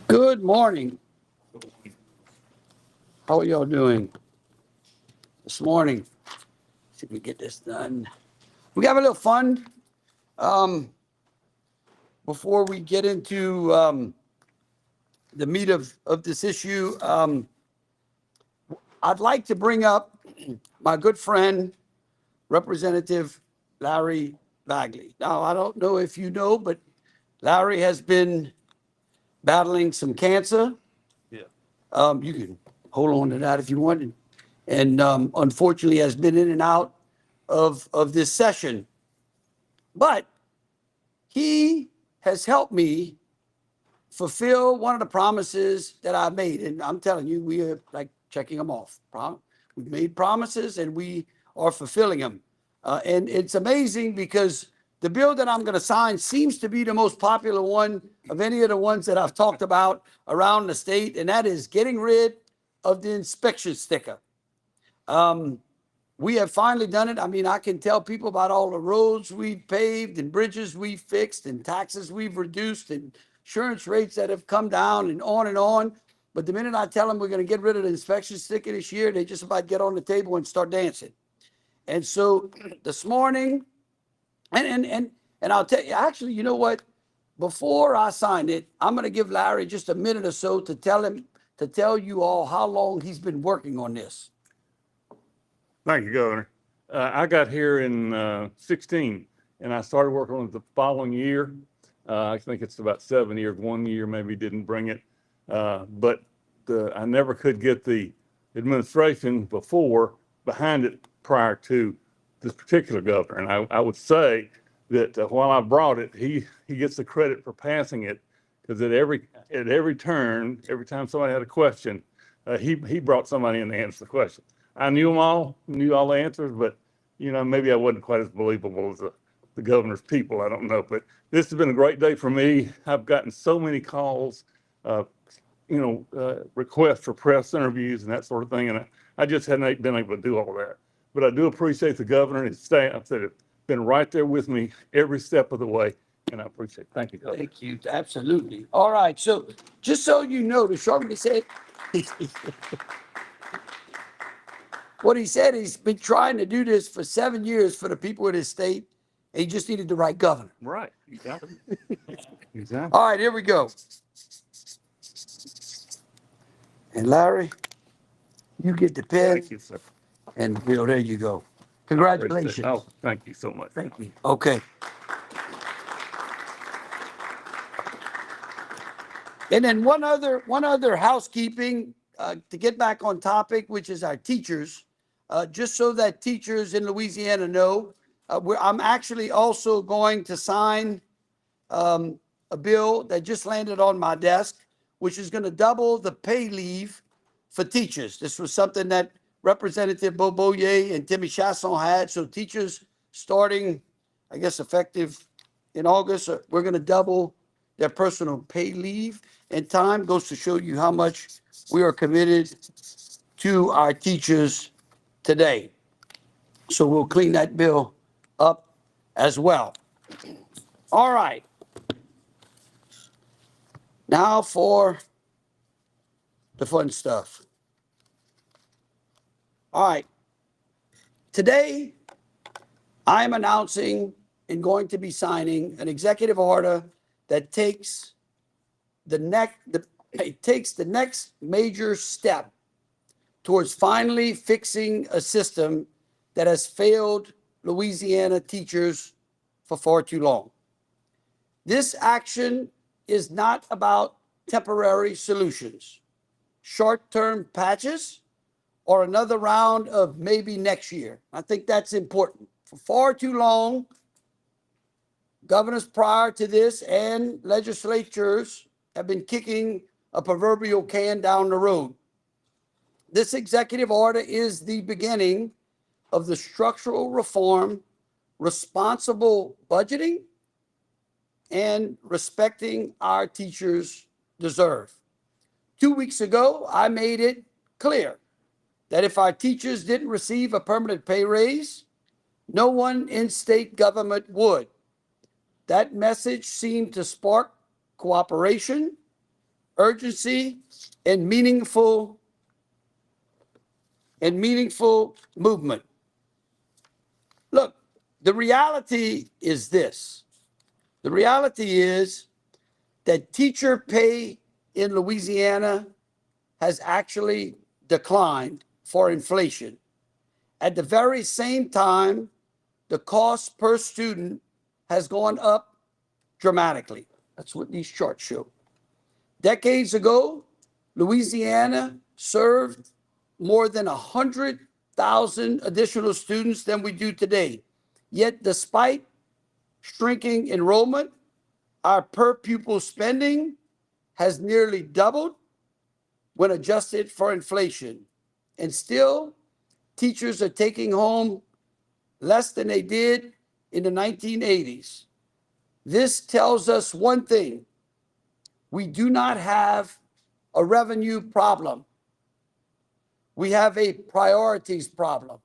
Good morning. How are y'all doing this morning? See if we get this done. We have a little fun before we get into the meat of this issue. I'd like to bring up my good friend, Representative Larry Bagley. Now, I don't know if you know, but Larry has been battling some cancer. Yeah. You can hold on to that if you want. And unfortunately has been in and out of this session. But he has helped me fulfill one of the promises that I made. And I'm telling you, we are like checking them off. We've made promises and we are fulfilling them. And it's amazing because the bill that I'm going to sign seems to be the most popular one of any of the ones that I've talked about around the state, and that is getting rid of the inspection sticker. We have finally done it. I mean, I can tell people about all the roads we've paved and bridges we've fixed and taxes we've reduced and insurance rates that have come down and on and on. But the minute I tell them we're going to get rid of the inspection sticker this year, they just about get on the table and start dancing. And so this morning, and I'll tell you, actually, you know what? Before I sign it, I'm going to give Larry just a minute or so to tell you all how long he's been working on this. Thank you, Governor. I got here in 16, and I started working on it the following year. I think it's about 7 years. 1 year maybe didn't bring it, but I never could get the administration behind it prior to this particular governor. And I would say that while I brought it, he gets the credit for passing it, because at every turn, every time somebody had a question, he brought somebody in to answer the question. I knew all the answers, but maybe I wasn't quite as believable as the governor's people. I don't know, but this has been a great day for me. I've gotten so many calls, requests for press interviews and that sort of thing, and I just hadn't been able to do all that. But I do appreciate the governor and his staff that have been right there with me every step of the way, and I appreciate it. Thank you, Governor. Thank you. Absolutely. All right. So just so you know, the short said, what he said, he's been trying to do this for 7 years for the people of his state. And he just needed the right governor. Right. Exactly. Exactly. All right, here we go. And Larry, you get the pen. Thank you, sir. And there you go. Congratulations. Oh, thank you so much. Thank you. Okay. And then one other housekeeping to get back on topic, which is our teachers. Just so that teachers in Louisiana know, I'm actually also going to sign a bill that just landed on my desk, which is going to double the pay leave for teachers. This was something that Representative Boboye and Timmy Chasson had. So teachers starting, I guess, effective in August, we're going to double their personal pay leave and time. Goes to show you how much we are committed to our teachers today. So we'll clean that bill up as well. All right. Now for the fun stuff. All right. Today, I'm announcing and going to be signing an executive order that takes the next major step towards finally fixing a system that has failed Louisiana teachers for far too long. This action is not about temporary solutions, short-term patches, or another round of maybe next year. I think that's important. For far too long, governors prior to this and legislatures have been kicking a proverbial can down the road. This executive order is the beginning of the structural reform, responsible budgeting, and respecting our teachers deserve. 2 weeks ago, I made it clear that if our teachers didn't receive a permanent pay raise, no one in state government would. That message seemed to spark cooperation urgency, and meaningful movement. Look, the reality is this. The reality is that teacher pay in Louisiana has actually declined for inflation. At the very same time, the cost per student has gone up dramatically. That's what these charts show. Decades ago, Louisiana served more than 100,000 additional students than we do today. Yet, despite shrinking enrollment, our per pupil spending has nearly doubled when adjusted for inflation. And still, teachers are taking home less than they did in the 1980s. This tells us one thing: we do not have a revenue problem. We have a priorities problem.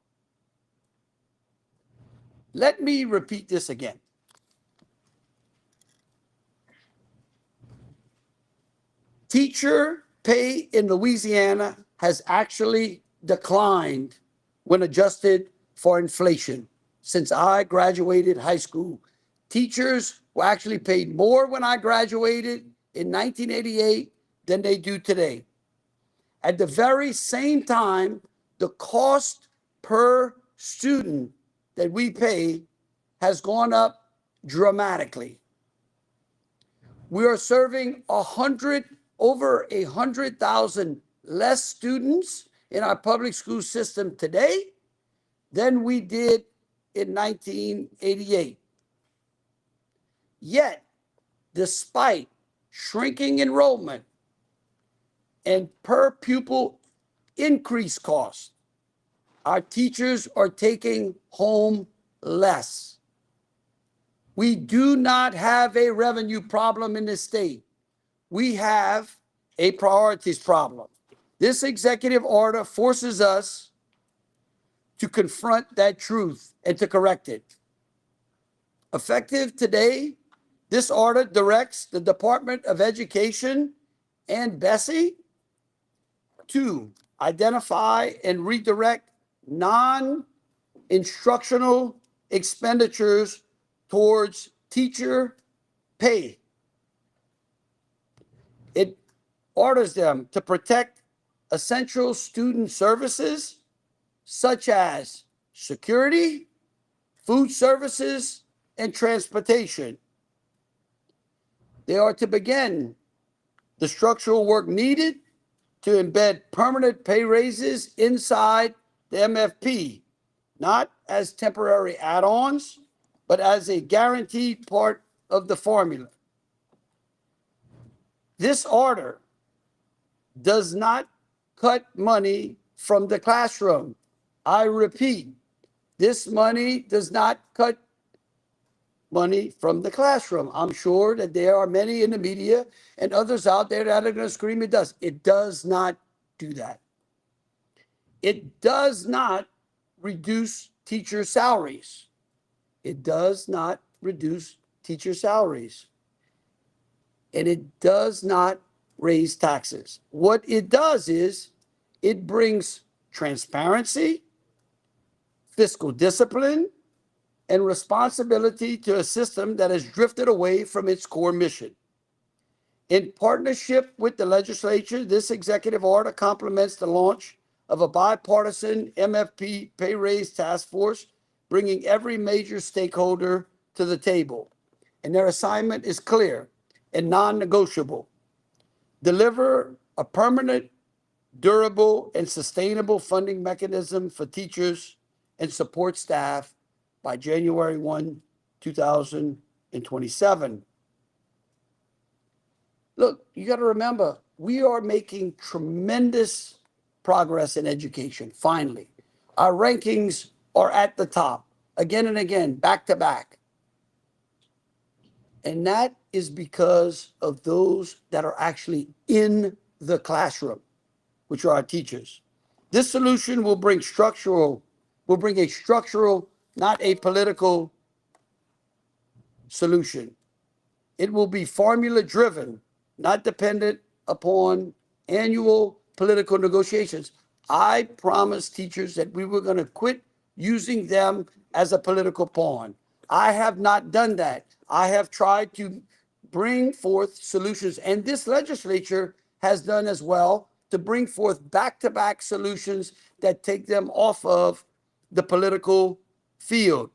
Let me repeat this again. Teacher pay in Louisiana has actually declined when adjusted for inflation. Since I graduated high school, teachers were actually paid more when I graduated in 1988 than they do today. At the very same time, the cost per student that we pay has gone up dramatically. We are serving over 100,000 less students in our public school system today than we did in 1988. Yet, despite shrinking enrollment and per pupil increased costs, our teachers are taking home less. We do not have a revenue problem in this state. We have a priorities problem. This executive order forces us to confront that truth and to correct it. Effective today, this order directs the Department of Education and Bessie to identify and redirect non-instructional expenditures towards teacher pay. It orders them to protect essential student services such as security, food services, and transportation. They are to begin the structural work needed to embed permanent pay raises inside the MFP, not as temporary add-ons, but as a guaranteed part of the formula. This order does not cut money from the classroom. I repeat, this money does not cut money from the classroom. I'm sure that there are many in the media and others out there that are going to scream it does. It does not do that. It does not reduce teacher salaries. It does not reduce teacher salaries. And it does not raise taxes. What it does is it brings transparency, fiscal discipline, and responsibility to a system that has drifted away from its core mission. In partnership with the legislature, this executive order complements the launch of a bipartisan MFP pay raise task force, bringing every major stakeholder to the table. And their assignment is clear and non-negotiable: deliver a permanent, durable, and sustainable funding mechanism for teachers and support staff by January 1, 2027. Look, you got to remember, we are making tremendous progress in education, finally. Our rankings are at the top, again and again, back to back. And that is because of those that are actually in the classroom, which are our teachers. This solution will bring a structural, not a political solution. It will be formula driven, not dependent upon annual political negotiations. I promised teachers that we were going to quit using them as a political pawn. I have not done that. I have tried to bring forth solutions, and this legislature has done as well, to bring forth back-to-back solutions that take them off of the political field.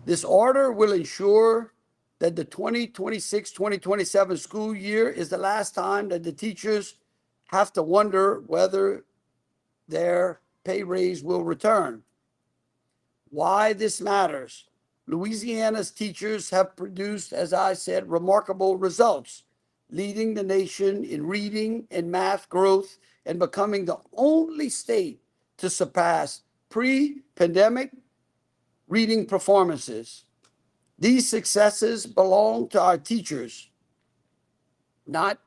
This order will ensure that the 2026-2027 school year is the last time that the teachers have to wonder whether their pay raise will return. Why this matters: Louisiana's teachers have produced, as I said, remarkable results, leading the nation in reading and math growth and becoming the only state to surpass pre-pandemic reading performances. These successes belong to our teachers, not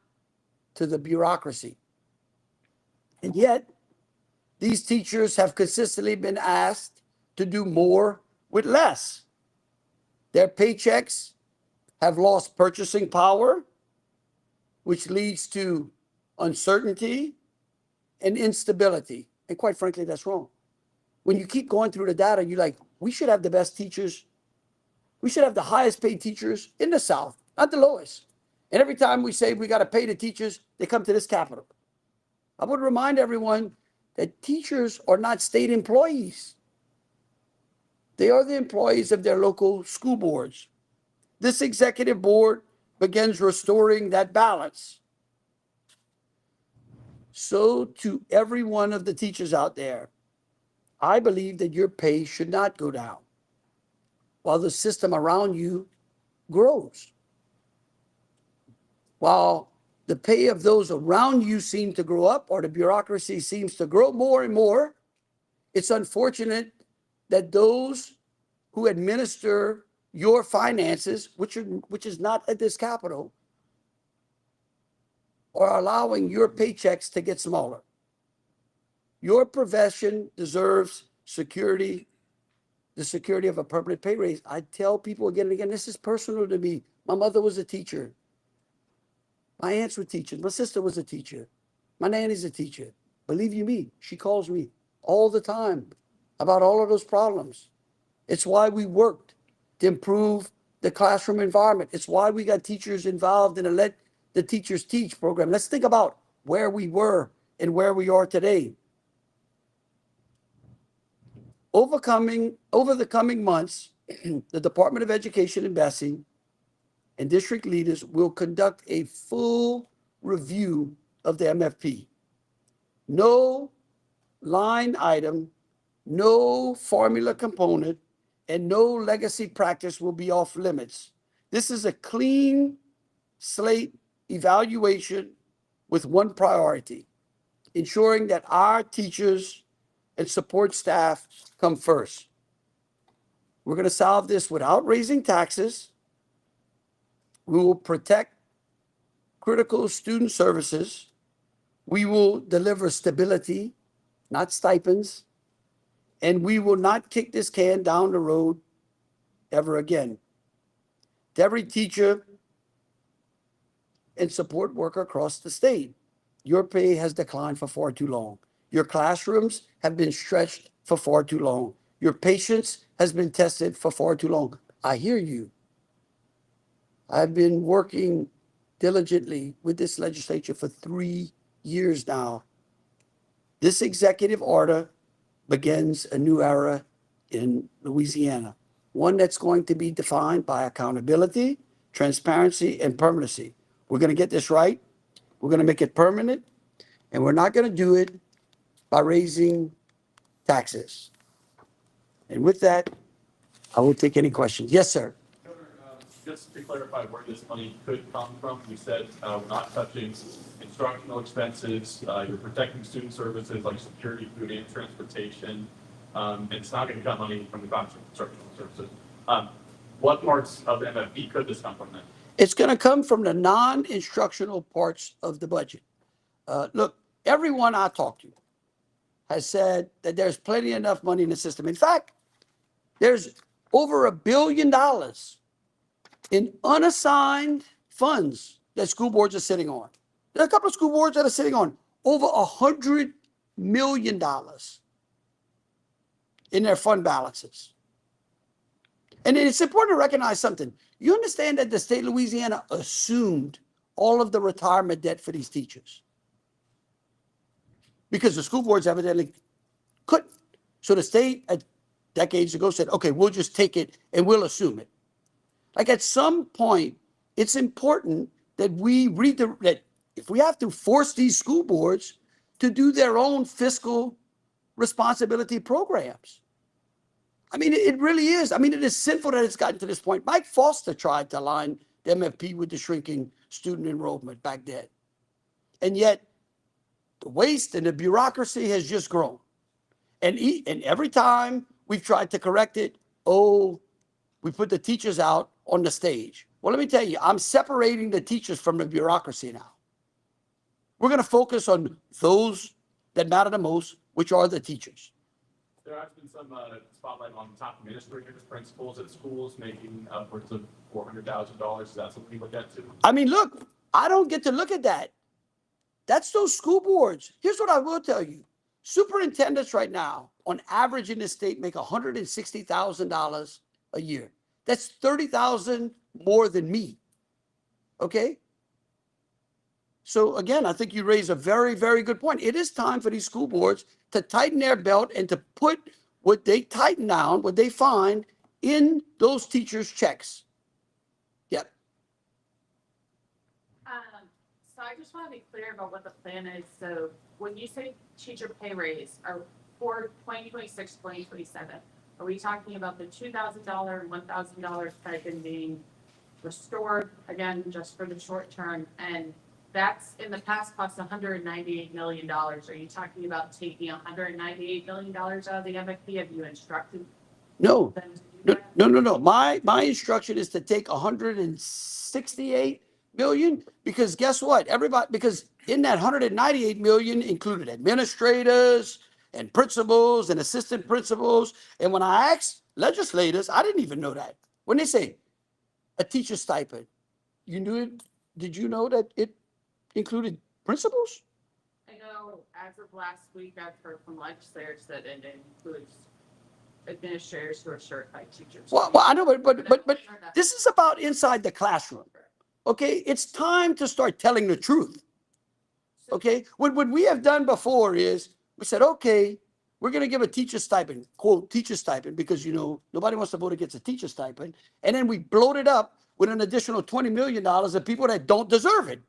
to the bureaucracy. And yet, these teachers have consistently been asked to do more with less. Their paychecks have lost purchasing power, which leads to uncertainty and instability. And quite frankly, that's wrong. When you keep going through the data, you're like, we should have the best teachers. We should have the highest paid teachers in the South, not the lowest. And every time we say we got to pay the teachers, they come to this Capitol. I would remind everyone that teachers are not state employees. They are the employees of their local school boards. This executive board begins restoring that balance. So to every one of the teachers out there, I believe that your pay should not go down while the system around you grows. While the pay of those around you seem to grow up, or the bureaucracy seems to grow more and more, it's unfortunate that those who administer your finances, which is not at this Capitol, are allowing your paychecks to get smaller. Your profession deserves security, the security of a permanent pay raise. I tell people again and again, this is personal to me. My mother was a teacher. My aunts were teachers. My sister was a teacher. My nanny's a teacher. Believe you me, she calls me all the time about all of those problems. It's why we worked to improve the classroom environment. It's why we got teachers involved in a Let the Teachers Teach program. Let's think about where we were and where we are today. Over the coming months, the Department of Education and Bessie and district leaders will conduct a full review of the MFP. No line item, no formula component, and no legacy practice will be off limits. This is a clean slate evaluation with one priority: ensuring that our teachers and support staff come first. We're going to solve this without raising taxes. We will protect critical student services. We will deliver stability, not stipends. And we will not kick this can down the road ever again. To every teacher and support worker across the state, your pay has declined for far too long. Your classrooms have been stretched for far too long. Your patience has been tested for far too long. I hear you. I've been working diligently with this legislature for 3 years now. This executive order begins a new era in Louisiana, one that's going to be defined by accountability, transparency, and permanency. We're going to get this right. We're going to make it permanent, and we're not going to do it by raising taxes. And with that, I will take any questions. Yes, sir. Governor, just to clarify where this money could come from, you said we're not touching instructional expenses, you're protecting student services like security, food, and transportation. It's not going to come money from the classroom instructional services. What parts of the MFP could this come from then? It's going to come from the non-instructional parts of the budget. Look, everyone I talk to has said that there's plenty enough money in the system. In fact, there's over $1 billion in unassigned funds that school boards are sitting on. There are a couple of school boards that are sitting on over $100 million in their fund balances. And it's important to recognize something. You understand that the state of Louisiana assumed all of the retirement debt for these teachers because the school boards evidently couldn't. So the state, decades ago, said, okay, we'll just take it and we'll assume it. Like at some point, it's important that we that if we have to force these school boards to do their own fiscal responsibility programs. I mean, it really is. I mean, it is sinful that it's gotten to this point. Mike Foster tried to align the MFP with the shrinking student enrollment back then. And yet, the waste and the bureaucracy has just grown. And every time we've tried to correct it, we put the teachers out on the stage. Well, let me tell you, I'm separating the teachers from the bureaucracy now. We're going to focus on those that matter the most, which are the teachers. There has been some spotlight on top administrators, principals at schools making upwards of $400,000. Is that something you look at too? I mean, look, I don't get to look at that. That's those school boards. Here's what I will tell you. Superintendents right now, on average in this state, make $160,000 a year. That's $30,000 more than me. Okay? So again, I think you raise a very, very good point. It is time for these school boards to tighten their belt and to put what they tighten down, what they find, in those teachers' checks. Yep. So I just want to be clear about what the plan is. So when you say teacher pay raise are for 2026, 2027, are we talking about the $2,000 and $1,000 stipend being restored again just for the short term? And that's in the past cost $198 million. Are you talking about taking $198 million out of the MFP? Have you instructed No. them to do No, that? no, no. My instruction is to take 168 million because guess what? Because in that 198 million included administrators and principals and assistant principals. And when I asked legislators, I didn't even know that. When they say a teacher stipend, you knew it? Did you know that it included principals? I know as of last week, I've heard from legislators that it includes administrators who are certified teachers. Well, I know, but this is about inside the classroom. Okay, it's time to start telling the truth. Okay, what we have done before is we said, okay, we're going to give a teacher stipend, quote, teacher stipend, because, nobody wants to vote against a teacher stipend. And then we blowed it up with an additional $20 million of people that don't deserve it.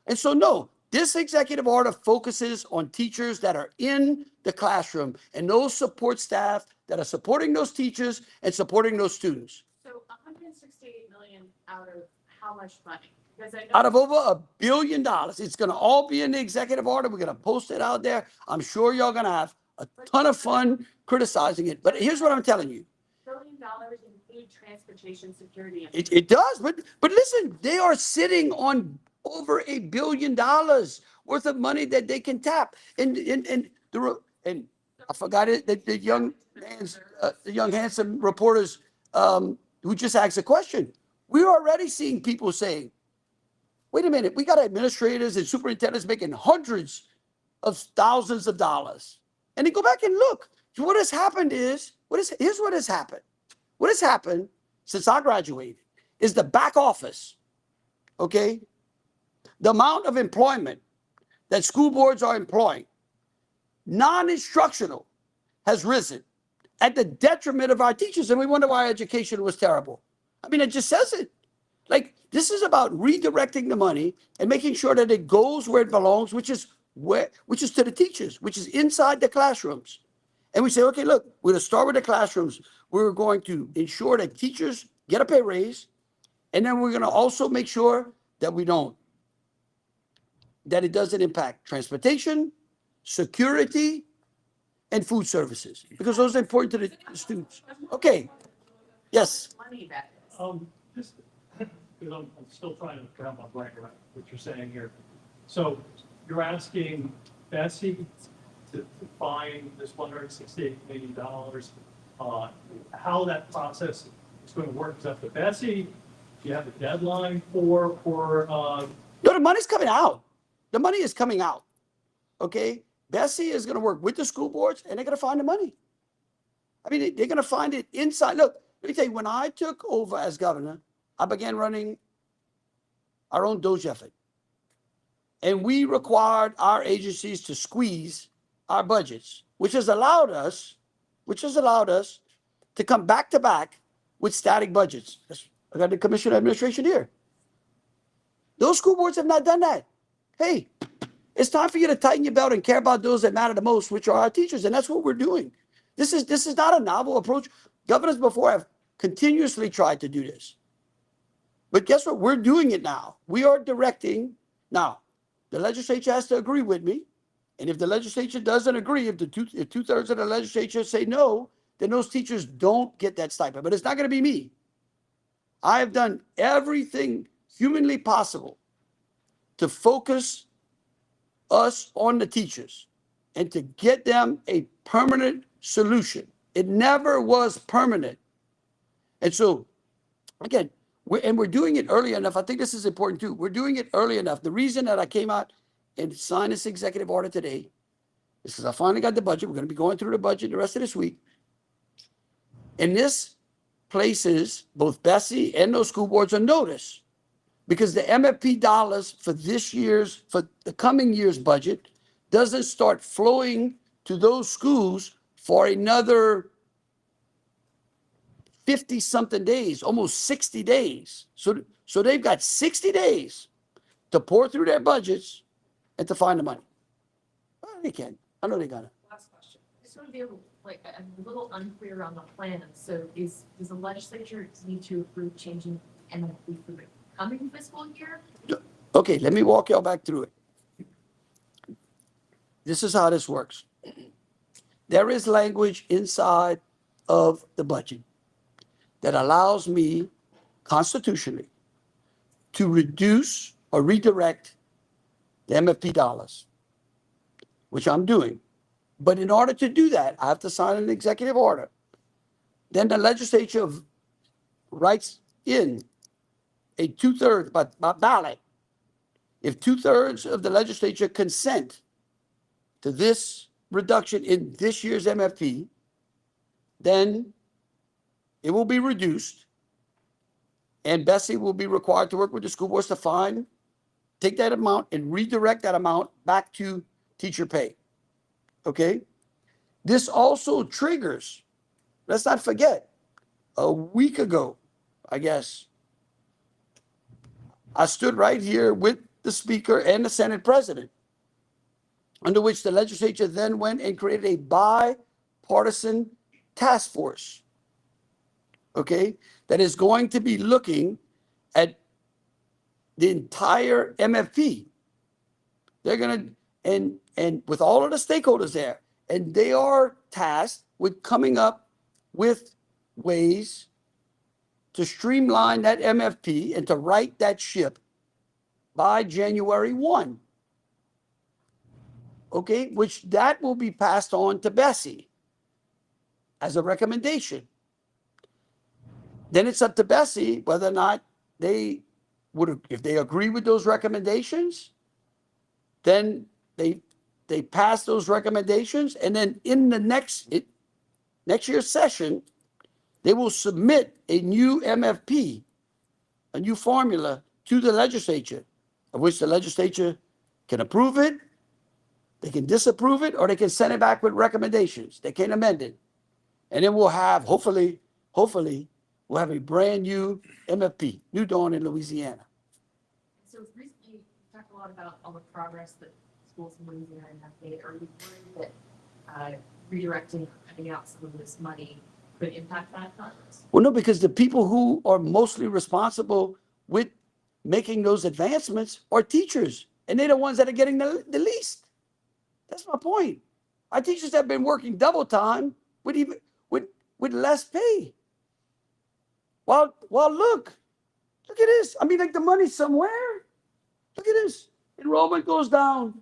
And so, no, this executive order focuses on teachers that are in the classroom and those support staff that are supporting those teachers and supporting those students. So 168 million out of how much money? Because I know Out of over $1 billion. It's going to all be in the executive order. We're going to post it out there. I'm sure y'all going to have a ton of fun criticizing it. But here's what I'm telling you. $1 billion include transportation security. It does, but listen, they are sitting on over $1 billion worth of money that they can tap. And I forgot it, that the young handsome reporters who just asked a question. We're already seeing people saying, wait a minute, we got administrators and superintendents making hundreds of thousands of dollars. And they go back and look. So what has happened is, here's what has happened. What has happened since I graduated is the back office, okay? The amount of employment that school boards are employing, non-instructional, has risen at the detriment of our teachers. And we wonder why education was terrible. I mean, it just says it. Like, this is about redirecting the money and making sure that it goes where it belongs, which is to the teachers, which is inside the classrooms. And we say, okay, look, we're going to start with the classrooms. We're going to ensure that teachers get a pay raise. And then we're going to also make sure that that it doesn't impact transportation, security, and food services, because those are important to the students. Okay. Yes. Money that is. Just because I'm still trying to grab my brain around what you're saying here. So you're asking Bessie to find this $168 million, how that process is going to work. Is that the Bessie? Do you have a deadline for No, the money's coming out. The money is coming out. Okay? Bessie is going to work with the school boards and they're going to find the money. I mean, they're going to find it inside. Look, let me tell you, when I took over as governor, I began running our own Doge effort. And we required our agencies to squeeze our budgets, which has allowed us to come back to back with static budgets. I got the commissioner administration here. Those school boards have not done that. Hey, it's time for you to tighten your belt and care about those that matter the most, which are our teachers, and that's what we're doing. This is not a novel approach. Governors before have continuously tried to do this. But guess what? We're doing it now. We are directing. Now, the legislature has to agree with me. And if the legislature doesn't agree, if two-thirds of the legislature say no, then those teachers don't get that stipend. But it's not going to be me. I have done everything humanly possible to focus us on the teachers and to get them a permanent solution. It never was permanent. And so, again, we're doing it early enough. I think this is important too. We're doing it early enough. The reason that I came out and signed this executive order today is because I finally got the budget. We're going to be going through the budget the rest of this week. And this places both Bessie and those school boards on notice, because the MFP dollars for the coming year's budget doesn't start flowing to those schools for another 50-something days, almost 60 days. So they've got 60 days to pour through their budgets and to find the money. Well, they can. I know they got it. Last question. I just want to be able, I'm a little unclear on the plan. So does the legislature need to approve changing MFP for the coming fiscal year? Okay, let me walk y'all back through it. This is how this works. There is language inside of the budget that allows me constitutionally to reduce or redirect the MFP dollars, which I'm doing. But in order to do that, I have to sign an executive order. Then the legislature writes in a two-thirds by ballot. If two-thirds of the legislature consent to this reduction in this year's MFP, then it will be reduced, and Bessie will be required to work with the school boards to take that amount and redirect that amount back to teacher pay. Okay? This also triggers, let's not forget, a week ago, I guess, I stood right here with the Speaker and the Senate President, under which the legislature then went and created a bipartisan task force, okay, that is going to be looking at the entire MFP. They're going to, and with all of the stakeholders there, and they are tasked with coming up with ways to streamline that MFP and to right that ship by January 1. Okay, which that will be passed on to Bessie as a recommendation. Then it's up to Bessie whether or not they would, if they agree with those recommendations, then they pass those recommendations, and then in the next year's session, they will submit a new MFP, a new formula to the legislature, of which the legislature can approve it, they can disapprove it, or they can send it back with recommendations. They can amend it. And then we'll have, hopefully, we'll have a brand new MFP, New Dawn in Louisiana. So recently, you talked a lot about all the progress that schools in Louisiana have made. Are you worried that redirecting, cutting out some of this money could impact that progress? Well, no, because the people who are mostly responsible with making those advancements are teachers, and they're the ones that are getting the least. That's my point. Our teachers have been working double time with less pay. Well, look at this. I mean, like, the money's somewhere. Look at this. Enrollment goes down,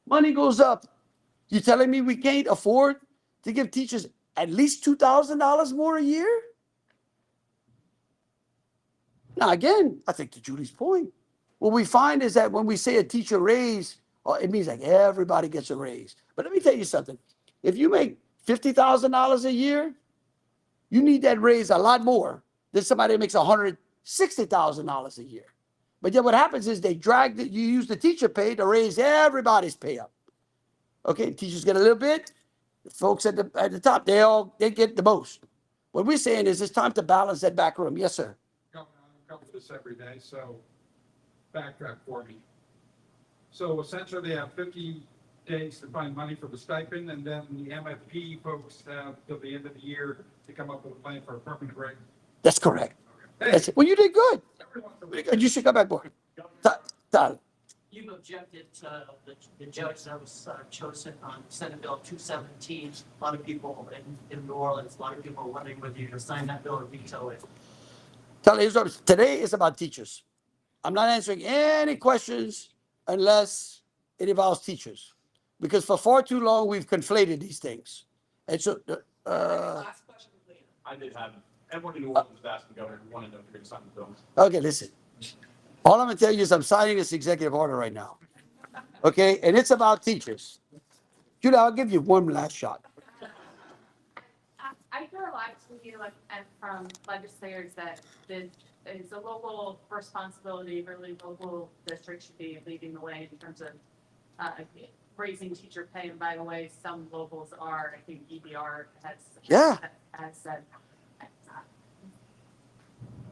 money goes up. You telling me we can't afford to give teachers at least $2,000 more a year? Now, again, I think to Julie's point, what we find is that when we say a teacher raise, it means like everybody gets a raise. But let me tell you something. If you make $50,000 a year, you need that raise a lot more than somebody that makes $160,000 a year. But then what happens is you use the teacher pay to raise everybody's pay up. Okay, teachers get a little bit, the folks at the top, they get the most. What we're saying is it's time to balance that back room. Yes, sir. Governor, I cover this every day, so backtrack for me. So essentially, they have 50 days to find money for the stipend, and then the MFP folks have till the end of the year to come up with a plan for a permanent rate. That's correct. Hey, That's it. Well, you did good. everyone's a- Pretty good. You should come back more. Tyler. You've objected to the judge that was chosen on Senate Bill 217. A lot of people in New Orleans, a lot of people are wondering whether you're going to sign that bill or veto it. Tyler, here's what today is about teachers. I'm not answering any questions unless it involves teachers. Because for far too long, we've conflated these things. And so, Last question, Leah. I did have, everyone in New Orleans was asking the governor, wanted to know if you're gonna sign the bill. okay, listen. All I'm gonna tell you is I'm signing this executive order right now. Okay, and it's about teachers. Judah, I'll give you one last shot. I hear a lot to you, like, and from legislators that it's a local responsibility, really local districts should be leading the way in terms of, raising teacher pay. And by the way, some locals are, I think EBR Yeah. has said.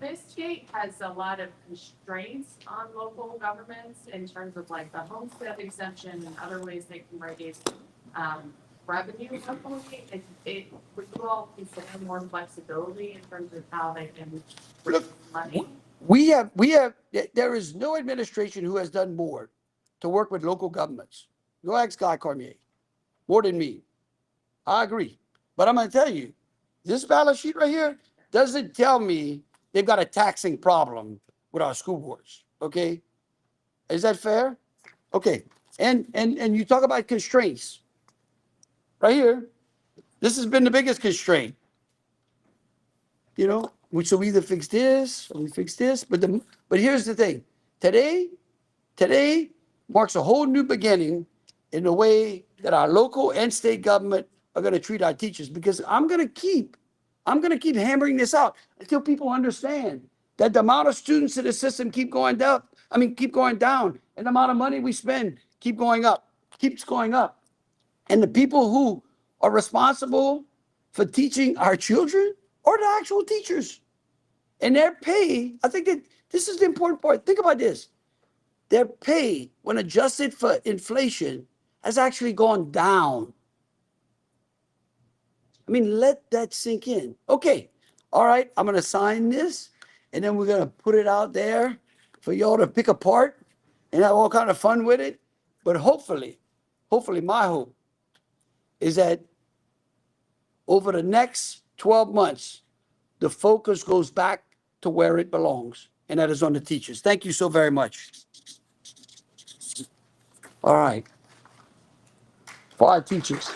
This state has a lot of constraints on local governments in terms of like the homestead exemption and other ways they can raise, revenue locally. Would you all consider more flexibility in terms of how they can Look, money? there is no administration who has done more to work with local governments. Go ask Guy Cormier, more than me. I agree. But I'm gonna tell you, this balance sheet right here doesn't tell me they've got a taxing problem with our school boards, okay? Is that fair? Okay, and you talk about constraints. Right here, this has been the biggest constraint. You know, we should either fix this or we fix this, but here's the thing. Today marks a whole new beginning in the way that our local and state government are gonna treat our teachers, because I'm gonna keep hammering this out until people understand that the amount of students in the system keeps going down, and the amount of money we spend keeps going up. And the people who are responsible for teaching our children are the actual teachers. And their pay, I think that this is the important part. Think about this. Their pay, when adjusted for inflation, has actually gone down. I mean, let that sink in. Okay, all right, I'm gonna sign this, and then we're gonna put it out there for y'all to pick apart and have all kind of fun with it. But hopefully, my hope is that over the next 12 months, the focus goes back to where it belongs, and that is on the teachers. Thank you so very much. All right. For our teachers.